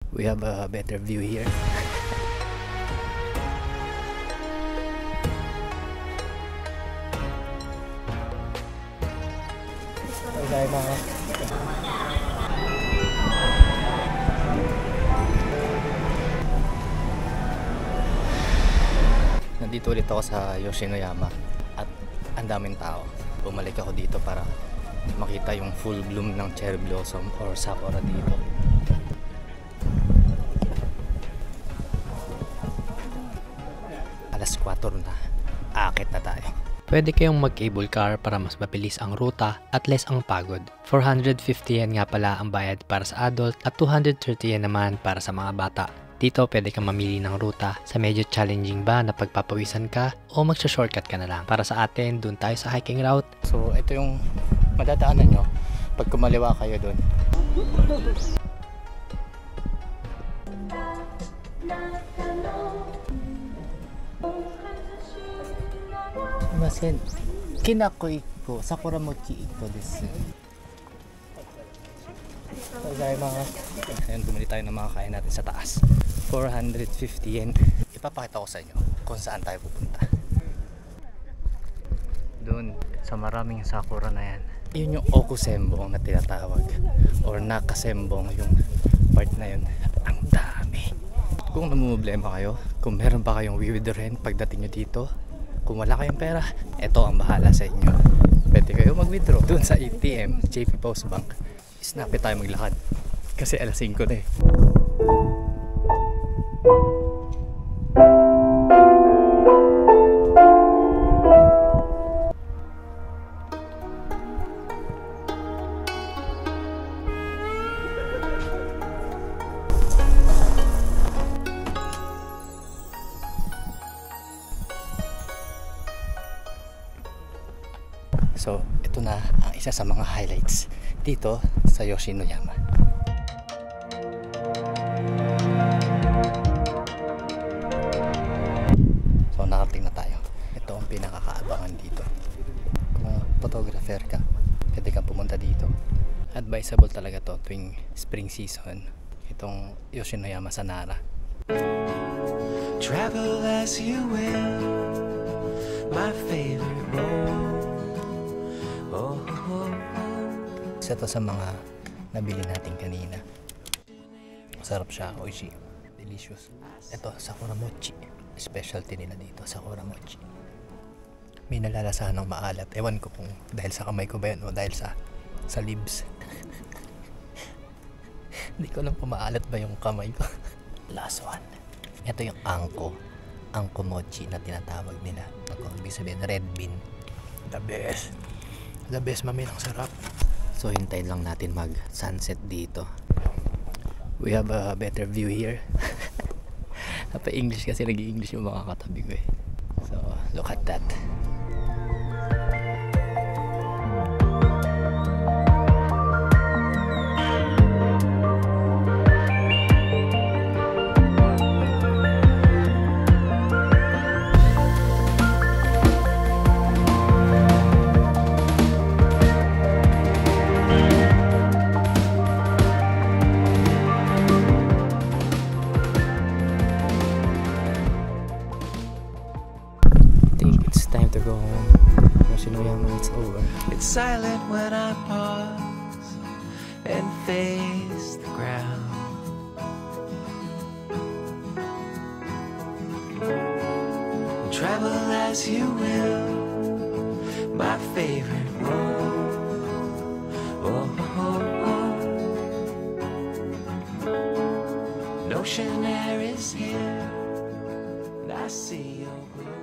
We have a better view here. Nandito ulit ako sa Yoshinoyama at ang daming tao. Bumalik ako dito para makita yung full bloom ng cherry blossom or sakura dito. Alas 4 na. Aakit na tayo. Pwede kayong mag-cable car para mas mabilis ang ruta at less ang pagod. 450 yen nga pala ang bayad para sa adult at 230 yen naman para sa mga bata. Dito pwede kang mamili ng ruta sa medyo challenging ba na pagpapawisan ka o magsha-shortcut ka na lang. Para sa atin, dun tayo sa hiking route. So ito yung madadaanan nyo pag kumaliwa kayo dun. Sumasen, kinakoi ko sakura mochi ito desu. Ayun, bumili tayo ng mga kain natin sa taas. 450 yen. Ipapakita ko sa inyo kung saan tayo pupunta. Doon sa maraming sakura na yan. Yun yung okusembong na tinatawag. Or nakasembong yung part na yun. Ang dami. Kung namumblema kayo, kung meron pa kayong wiwidrawin pagdating nyo dito, kung wala kayong pera, eto ang bahala sa inyo. Pwede kayo mag-withdraw doon sa ATM, JP Post Bank. Snappy tayo maglakad kasi alas 5 na eh. So, ito na ang isa sa mga highlights dito sa Yoshinoyama. So, nakarating na tayo. Ito ang pinakakaabangan dito. Kung photographer ka, pwede kang pumunta dito. Advisable talaga to tuwing spring season. Itong Yoshinoyama sa Nara. Travel as you will, my favorite road. Isa to sa mga nabili natin kanina. Masarap siya, oishi, delicious. Ito, sakura mochi. Specialty nila dito, sakura mochi. May nalalasahan ng maalat. Ewan ko kung dahil sa kamay ko ba yan o dahil sa lips. Hindi ko alam kung maalat ba yung kamay ko. Last one. Ito yung angko mochi na tinatawag nila. Ako, ibig sabihin, red bean. The best. The best, mami, ang sarap. So hintayin lang natin mag sunset dito. We have a better view here. Napa-English kasi nag-i-English yung mga katabi ko eh. So look at that. Time to go home. Yoshinoyama, it's over. It's silent when I pause and face the ground. Travel as you will, my favorite road. Oh, oh, oh. Notion air is here, and I see your blue.